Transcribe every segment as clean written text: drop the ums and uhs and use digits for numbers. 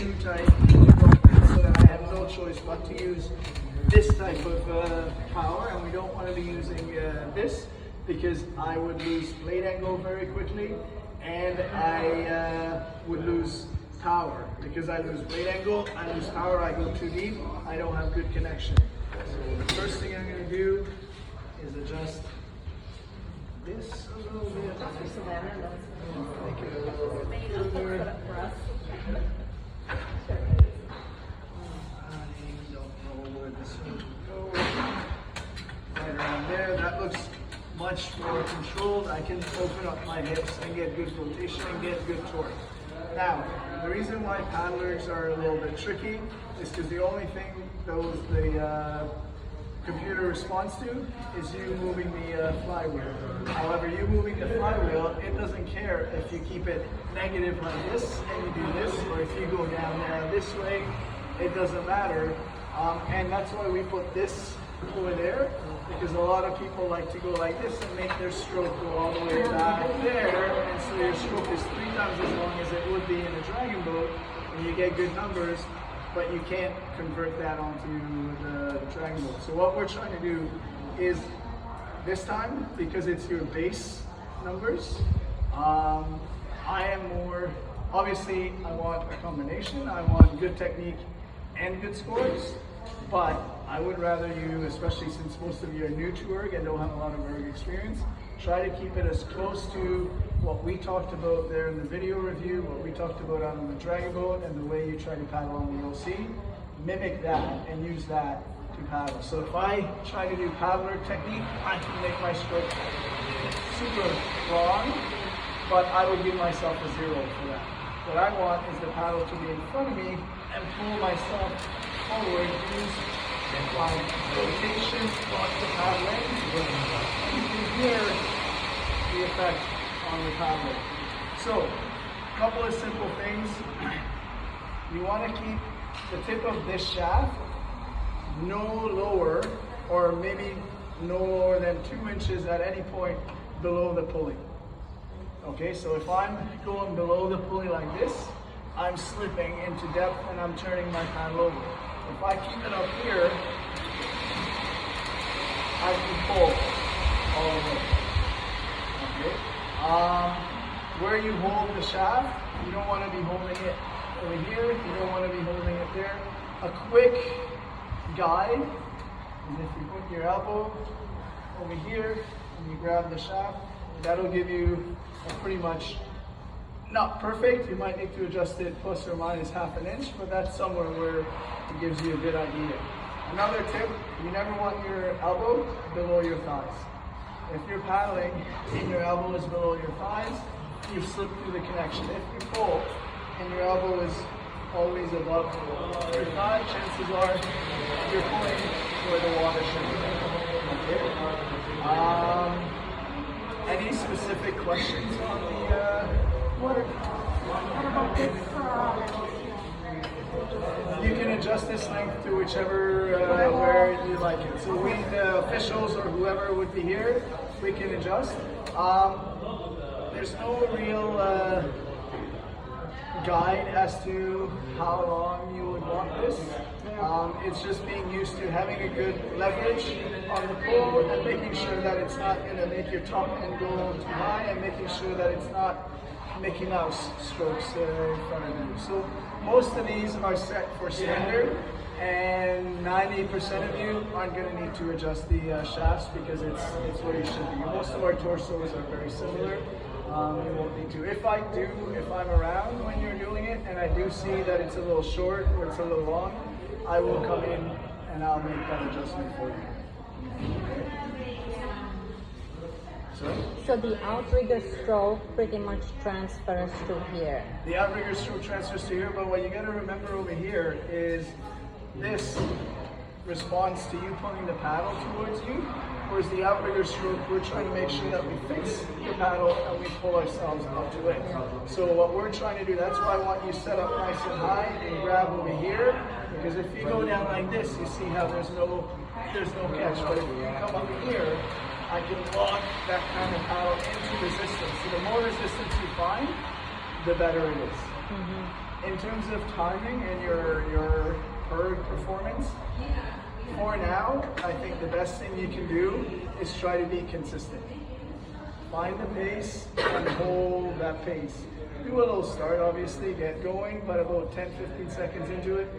too tight, so that I have no choice but to use this type of power, and we don't want to be using this because I would lose blade angle very quickly, and I would lose power. Because I lose blade angle, I lose power, I go too deep, I don't have good connection. So the first thing I'm going to do is adjust this a little bit. Make it a little bit further. I don't know where this will go. Right around there. That looks much more controlled. I can open up my hips and get good rotation and get good torque. Now, the reason why paddlers are a little bit tricky is because the only thing the computer responds to is you moving the flywheel. However, you moving the flywheel, it doesn't care if you keep it negative like this and you do this, or if you go down there this way, it doesn't matter. And that's why we put this over there, because a lot of people like to go like this and make their stroke go all the way back there, and so your stroke is 3 times as long as it would be in a dragon boat, and you get good numbers, but you can't convert that onto the dragon boat. So what we're trying to do is, this time, because it's your base numbers, I am more, obviously I want a combination, I want good technique and good scores, but I would rather you, especially since most of you are new to erg and don't have a lot of erg experience, try to keep it as close to what we talked about there in the video review, what we talked about on the dragon boat, and the way you try to paddle on the OC. Mimic that and use that to paddle. So if I try to do paddler technique, I can make my stroke super long, but I would give myself a 0 for that. What I want is the paddle to be in front of me and pull myself forward, use my rotation, lock the paddling, and you can hear the effect on the paddling. So, a couple of simple things. You want to keep the tip of this shaft no lower, or maybe no lower than 2 inches at any point below the pulley. Okay, so if I'm going below the pulley like this, I'm slipping into depth and I'm turning my paddle over. If I keep it up here, I can pull all the way. Okay. Where you hold the shaft, you don't want to be holding it over here. You don't want to be holding it there. A quick guide is if you put your elbow over here and you grab the shaft, that'll give you a pretty much, not perfect, you might need to adjust it plus or minus ½ inch, but that's somewhere where it gives you a good idea. Another tip, you never want your elbow below your thighs. If you're paddling and your elbow is below your thighs, you slip through the connection. If you pull and your elbow is always above your thigh, chances are you're pulling where the water should be. Okay. Any specific questions on the What about this? You can adjust this length to whichever where you like it. So we, the officials or whoever would be here, we can adjust. There's no real guide as to how long you would want this. It's just being used to having a good leverage on the pull and making sure that it's not going to make your top end go too high, and making sure that it's not Mickey Mouse strokes in front of you. So most of these are set for standard, and 90% of you aren't going to need to adjust the shafts because it's where you should be. Most of our torsos are very similar. You won't need to. If I'm around when you're doing it and I do see that it's a little short or it's a little long, I will come in and I'll make that adjustment for you. So the outrigger stroke pretty much transfers to here. The outrigger stroke transfers to here, but what you got to remember over here is this responds to you pulling the paddle towards you, whereas the outrigger stroke, we're trying to make sure that we fix the paddle and we pull ourselves up to it. So what we're trying to do, that's why I want you set up nice and high and grab over here, because if you go down like this, you see how there's no catch. But if you come up here, I can lock that kind of paddle into resistance. So the more resistance you find, the better it is. Mm-hmm. in terms of timing and your Perg performance, for now, I think the best thing you can do is try to be consistent. Find the pace and hold that pace. Do a little start, obviously, get going, but about 10-15 seconds into it,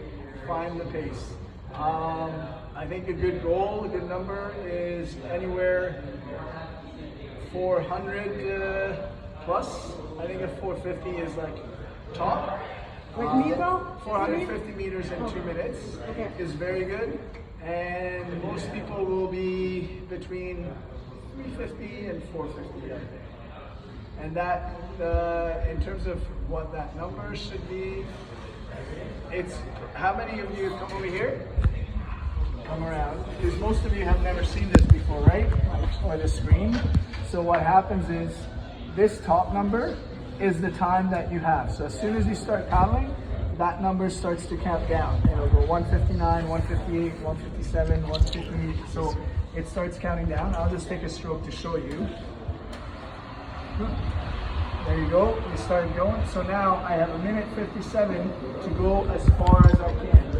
find the pace. I think a good goal, a good number is anywhere 400 plus. I think a 450 is like top. 450 meters in 2 minutes is very good. And most people will be between 350 and 450 out there. And that, in terms of what that number should be, it's, how many of you have come over here? Come around. Because most of you have never seen this before, right? Or the screen. So what happens is, this top number is the time that you have. So as soon as you start paddling, that number starts to count down. It'll go 159, 158, 157, 158. So it starts counting down. I'll just take a stroke to show you. There you go. We started going. So now I have 1:57 to go as far as I can.